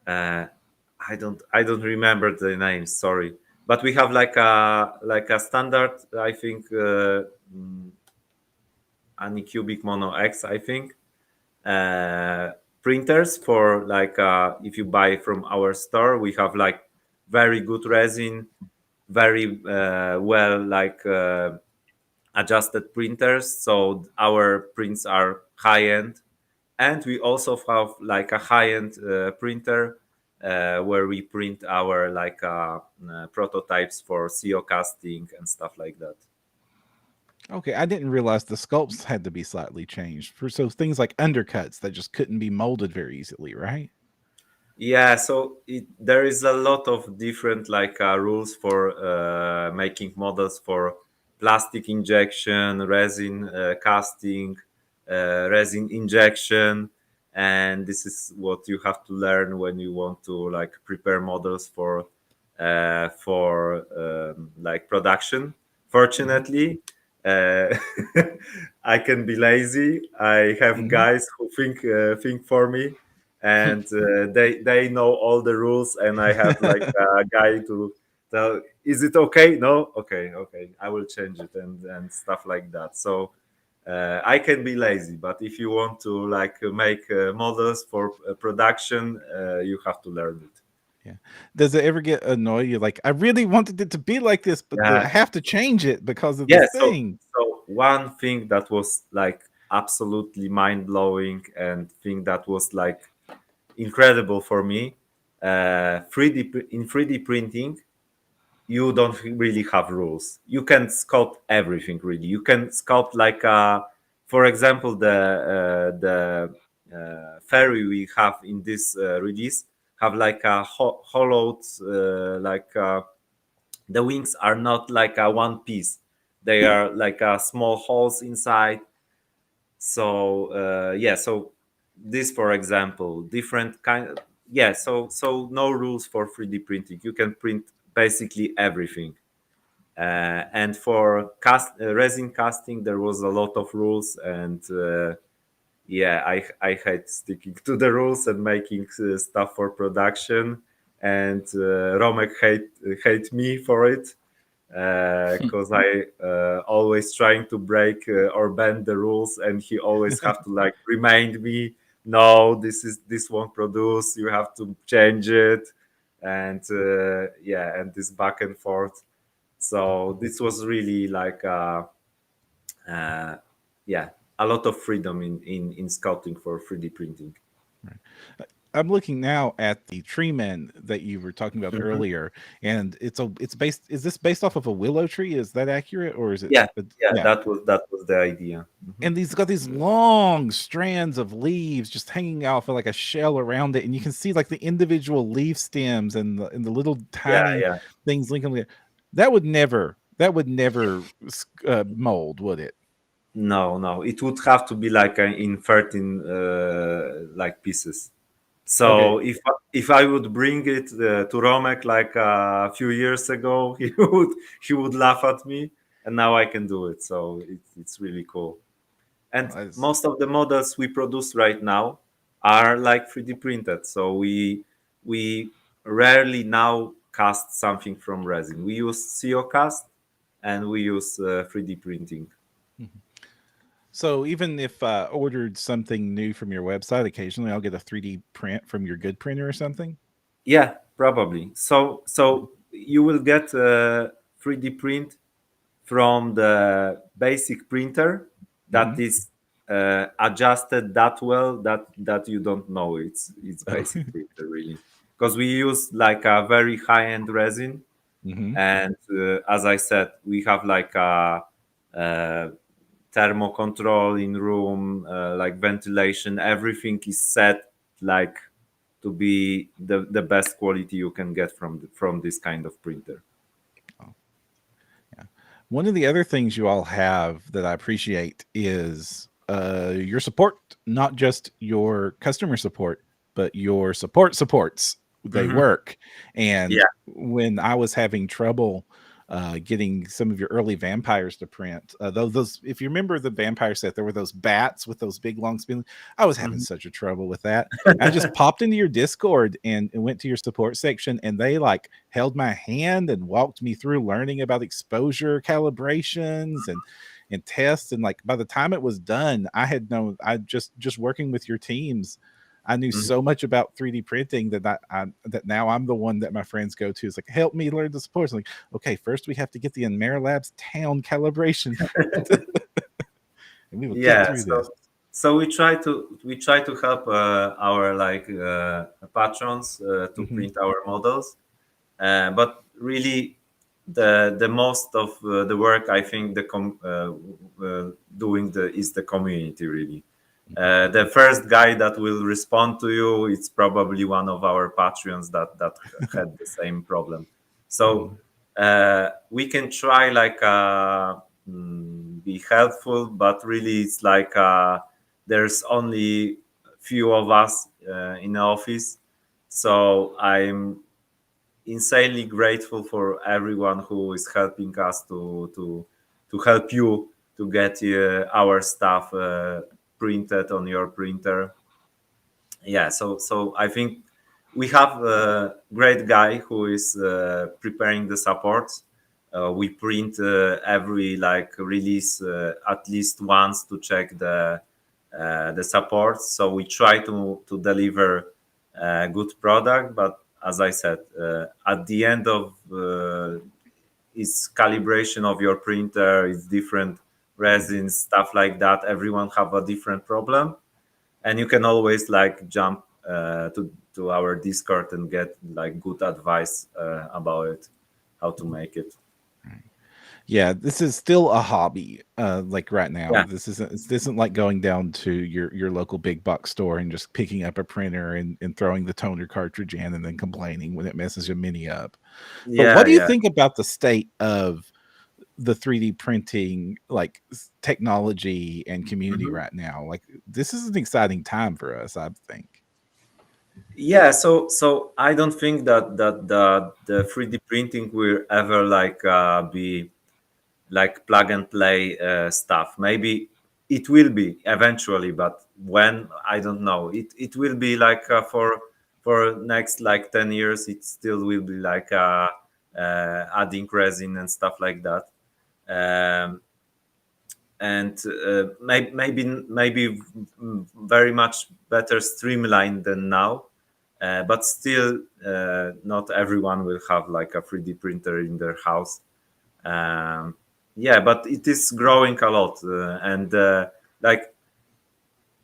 uh, I don't remember the names. Sorry, but we have like a standard. I think Anycubic Mono X. I think uh, printers for like if you buy from our store, we have like very good resin, very well like adjusted printers, so our prints are high end. And we also have like a high end printer where we print our like prototypes for CO casting and stuff like that. Okay, I didn't realize the sculpts had to be slightly changed for so things like undercuts that just couldn't be molded very easily, right? Yeah, so there is a lot of different like rules for making models for plastic injection, resin casting, resin injection, and this is what you have to learn when you want to like prepare models for like production. Mm-hmm. Fortunately, uh, I can be lazy. I have Mm-hmm. guys who think for me, and they know all the rules, and I have like a guy to tell, is it okay? No, okay, I will change it, and stuff like that. So I can be lazy, but if you want to like make models for production, you have to learn it. Yeah. Does it ever get annoy you? Like, I really wanted it to be like this, but I Yeah, have to change it because of yeah. this So thing. one thing that was like absolutely mind blowing and thing that was like incredible for me, 3D printing, you don't really have rules. You can sculpt everything really. You can sculpt like for example, the ferry we have in this release have like a hollowed like the wings are not like a one piece. They are like small holes inside. So yeah, so this for example, different kind. Yeah, so no rules for 3D printing. You can print basically everything. And for resin casting, there was a lot of rules, and yeah, I hate sticking to the rules and making stuff for production. And Romek hate me for it because I always trying to break or bend the rules, and he always have to like remind me, no, this won't produce. You have to change it, and yeah, and this back and forth. So this was really like uh, yeah, a lot of freedom in sculpting for 3D printing. Right. I'm looking now at the tree men that you were talking about Mhm. earlier, and it's based. Is this based off of a willow tree? Is that accurate, or is it? Yeah, yeah, Yeah. that was the idea. Mhm. And these got these long strands of leaves just hanging out for like a shell around it, and you can see like the individual leaf stems and the little Yeah, tiny yeah. things linking together. That would never mold, would it? No, no, it would have to be like in 13 like pieces. Okay. So if I would bring it to Romek like a few years ago, he would laugh at me, and now I can do it. So it's really cool. And Well, that's- most of the models we produce right now are like 3D printed. So we rarely now cast something from resin. We use CO cast, and we use 3D printing. Mhm. So even if I ordered something new from your website, occasionally I'll get a 3D print from your good printer or something. Yeah, Probably. So you will get a 3D print from the basic printer that Mhm. is adjusted that well that you don't know it's Oh. basic printer really, because we use like a very high end resin, Mhm. and as I said, we have like a thermo control in room, like ventilation, everything is set like to be the best quality you can get from this kind of printer. Oh, yeah. One of the other things you all have that I appreciate is your support, not just your customer support, but your support supports. They Mhm. work. And Yeah. when I was having trouble getting some of your early vampires to print, those, if you remember the vampire set, there were those bats with those big long spindles. I was having Mhm. such a trouble with that. I just popped into your Discord and went to your support section, and they like held my hand and walked me through learning about exposure calibrations and tests. And like by the time it was done, I had known, I just working with your teams, I knew Mhm. so much about 3D printing that that now I'm the one that my friends go to. It's like, help me learn the supports. I'm like, okay, first we have to get the Enmer Labs town calibration print, and we will get Yeah, through this. so we try to help our like patrons to Hmm. print our models, but really the most of the work, I think, doing the is the community really. The first guy that will respond to you, it's probably one of our Patreons that had the same problem. So we can try like be helpful, but really it's like there's only few of us in the office. So I'm insanely grateful for everyone who is helping us to help you to get our stuff printed on your printer. Yeah, so I think we have a great guy who is preparing the supports. We print every like release at least once to check the supports. So we try to deliver a good product, but as I said, at the end of its calibration of your printer, it's different resins, stuff like that. Everyone have a different problem, and you can always like jump to our Discord and get like good advice about it, how to make it. Yeah, this is still a hobby. Like right now, Yeah, this isn't like going down to your local big box store and just picking up a printer and throwing the toner cartridge in and then complaining when it messes your mini up. But what yeah, do you yeah. think about the state of the 3D printing like technology and community Mhm. right now? Like this is an exciting time for us, I think. Yeah, so I don't think that the 3D printing will ever like be like plug and play stuff. Maybe it will be eventually, but when, I don't know. It will be like for next like 10 years. It still will be like adding resin and stuff like that. Um, and maybe very much better streamlined than now, but still not everyone will have like a 3D printer in their house. um, yeah, but it is growing a lot, and like,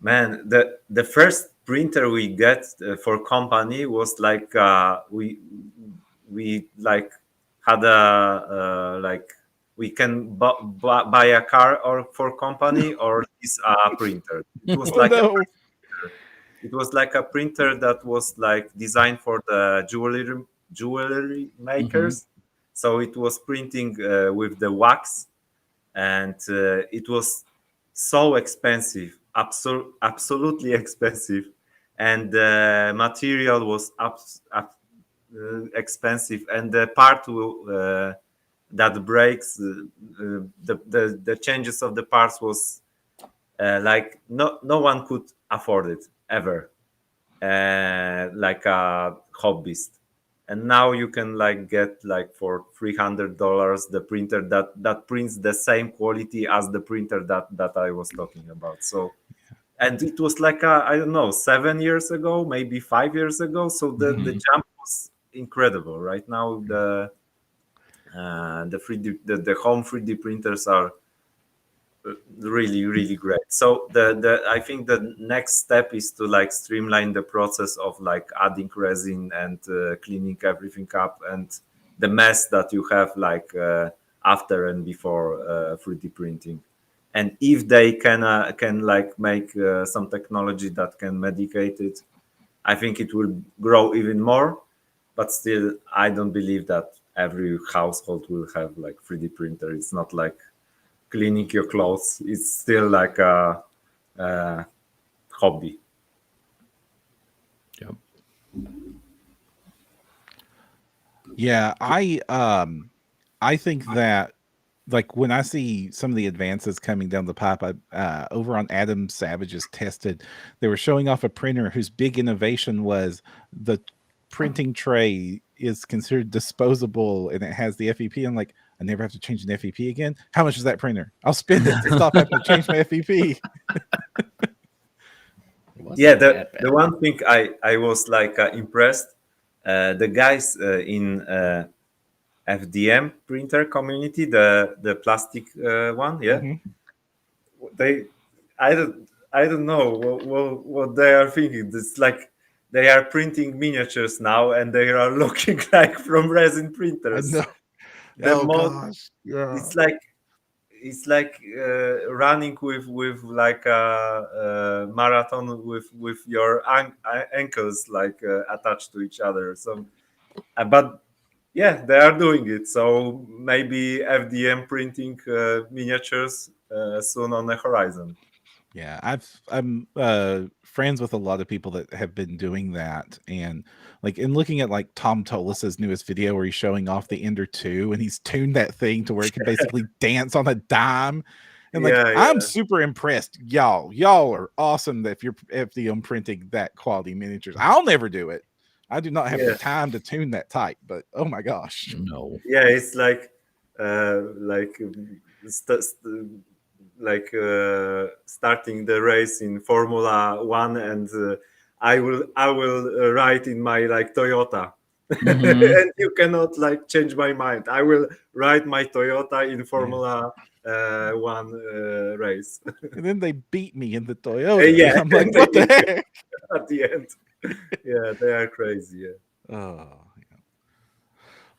man, the first printer we get for company was like we like had a like we can buy a car or for company or lease a printer. It was Oh like a no. it was like a printer that was like designed for the jewelry Hmm. makers. So it was printing with the wax, and it was so expensive, absolutely expensive, and the material was expensive, and the part that breaks the changes of the parts was like no one could afford it ever, like a hobbyist. And now you can like get like for $300 the printer that prints the same quality as the printer that I was talking about. So, and it was like I don't know, 7 years ago, maybe 5 years ago. So the Hmm. jump was incredible right now. The home 3D printers are really great. So the I think the next step is to like streamline the process of like adding resin and cleaning everything up, and the mess that you have like after and before 3D printing. And if they can like make some technology that can medicate it, I think it will grow even more. But still, I don't believe that every household will have like 3D printer. It's not like cleaning your clothes. It's still like a hobby. Yep. Yeah, I think that like when I see some of the advances coming down the pipe, over on Adam Savage's Tested, they were showing off a printer whose big innovation was the printing tray is considered disposable and it has the FEP. I'm like, I never have to change an FEP again. How much is that printer? I'll spend it to stop having to change my FEP. Yeah, the one thing I was like impressed, the guys in FDM printer community, the plastic one, yeah, they, I don't know what they are thinking. It's like they are printing miniatures now, and they are looking like from resin I printers. know. The Oh mod, gosh. Yeah. it's like running with like a marathon with your ankles like attached to each other. So, but yeah, they are doing it. So maybe FDM printing miniatures soon on the horizon. Yeah, I'm friends with a lot of people that have been doing that, and like in looking at like Tom Tolis's newest video where he's showing off the Ender 2 and he's tuned that thing to where it can basically dance on a dime. And like Yeah, I'm yeah, super impressed. Y'all are awesome that if you're FDM printing that quality miniatures. I'll never do it. I do not have the yeah, time to tune that tight, but oh my gosh. No. yeah. It's like starting the race in Formula One, and I will ride in my like Toyota, Mhm. and you cannot like change my mind. I will ride my Toyota in Formula One race. And then they beat me in the Toyota. And Yeah, I'm like, they what the beat you heck? at the end. Yeah, they are crazy. Yeah. Oh, yeah.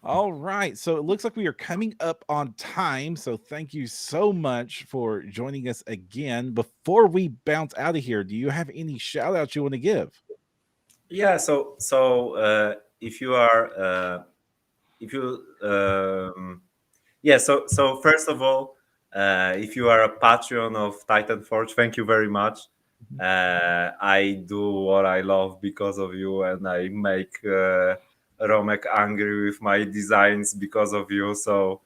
All right. So it looks like we are coming up on time. So thank you so much for joining us again. Before we bounce out of here, do you have any shout outs you want to give? Yeah. So if you are if you yeah, so first of all, if you are a Patreon of Titan Forge, thank you very much. I do what I love because of you, and I make Romek angry with my designs because of you. So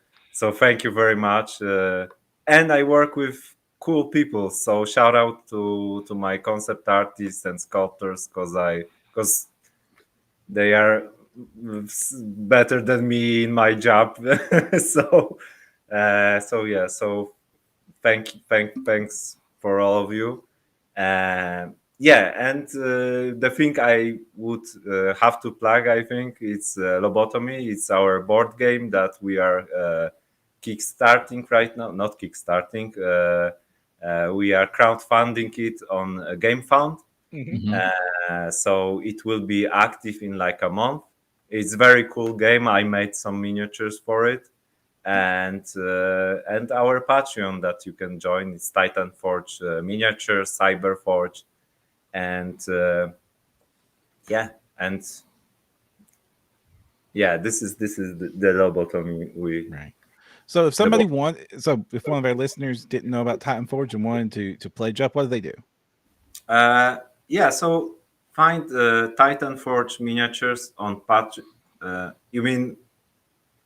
thank you very much. And I work with cool people. So shout out to my concept artists and sculptors, because they are better than me in my job. So yeah, so thanks for all of you. Yeah, and the thing I would have to plug, I think, it's Lobotomy. It's our board game that we are kickstarting right now. Not kickstarting. We are crowdfunding it on GameFound. Mm-hmm. So it will be active in like a month. It's a very cool game. I made some miniatures for it, and our Patreon that you can join is Titan Forge Miniatures, Cyber Forge, and yeah, and yeah, this is the lobotomy we. Right. So if The, somebody if one of our listeners didn't know about Titan Forge and wanted to pledge up, what do they do? yeah, so find Titan Forge miniatures on Patreon. You mean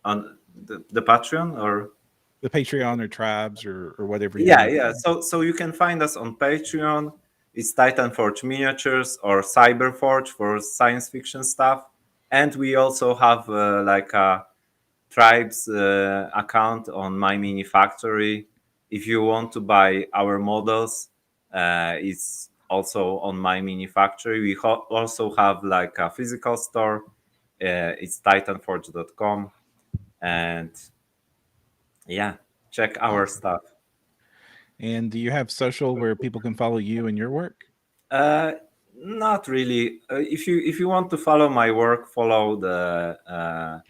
on the Patreon or? The Patreon or tribes or whatever Yeah, you're. yeah. So you can find us on Patreon. It's Titan Forge Miniatures or Cyber Forge for science fiction stuff, and we also have like a tribes account on My Mini Factory. If you want to buy our models, it's also on My Mini Factory. We also have like a physical store, It's titanforge.com. And yeah, check our stuff. And do you have social where people can follow you and your work? Uh, Not really. If you want to follow my work, follow the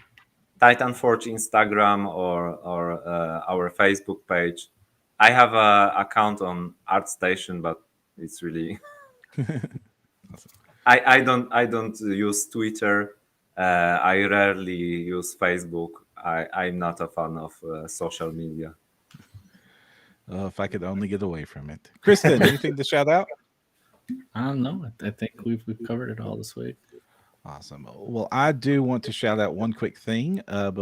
Titan Forge Instagram or our Facebook page. I have a account on ArtStation, but it's really I don't use Twitter. I rarely use Facebook. I'm not a fan of social media. Oh, if I could only get away from it. Kristen, anything to shout out? I don't know. I think we've covered it all this week. Awesome. Well, I do want to shout out one quick thing. I'm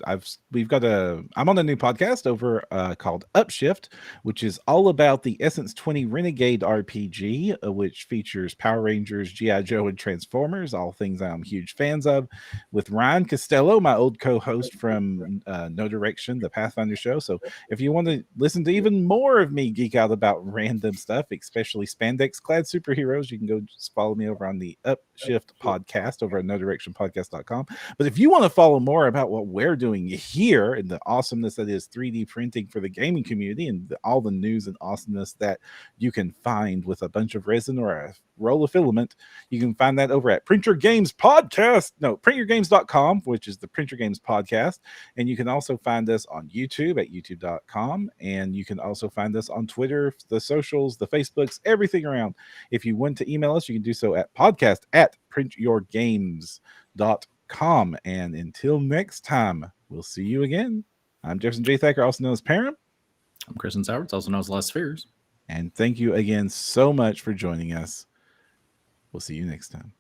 on a new podcast over called Upshift, which is all about the Essence 20 Renegade RPG, which features Power Rangers, GI Joe, and Transformers, all things I'm huge fans of, with Ryan Costello, my old co-host from No Direction, the Pathfinder show. So if you want to listen to even more of me geek out about random stuff, especially spandex-clad superheroes, you can go just follow me over on the Upshift podcast over at nodirectionpodcast.com. But if you want to follow more about what we're doing here and the awesomeness that is 3D printing for the gaming community and all the news and awesomeness that you can find with a bunch of resin or a roll of filament, you can find that over at printyourgames.com, which is the Print Your Games podcast. And you can also find us on YouTube at youtube.com. And you can also find us on Twitter, the socials, the Facebooks, everything around. If you want to email us, you can do so at podcast@printyourgames.com. And until next time, we'll see you again. I'm Jefferson J. Thacker, also known as Param. I'm Kristen Sauerts, also known as Last Spheres. And thank you again so much for joining us. We'll see you next time.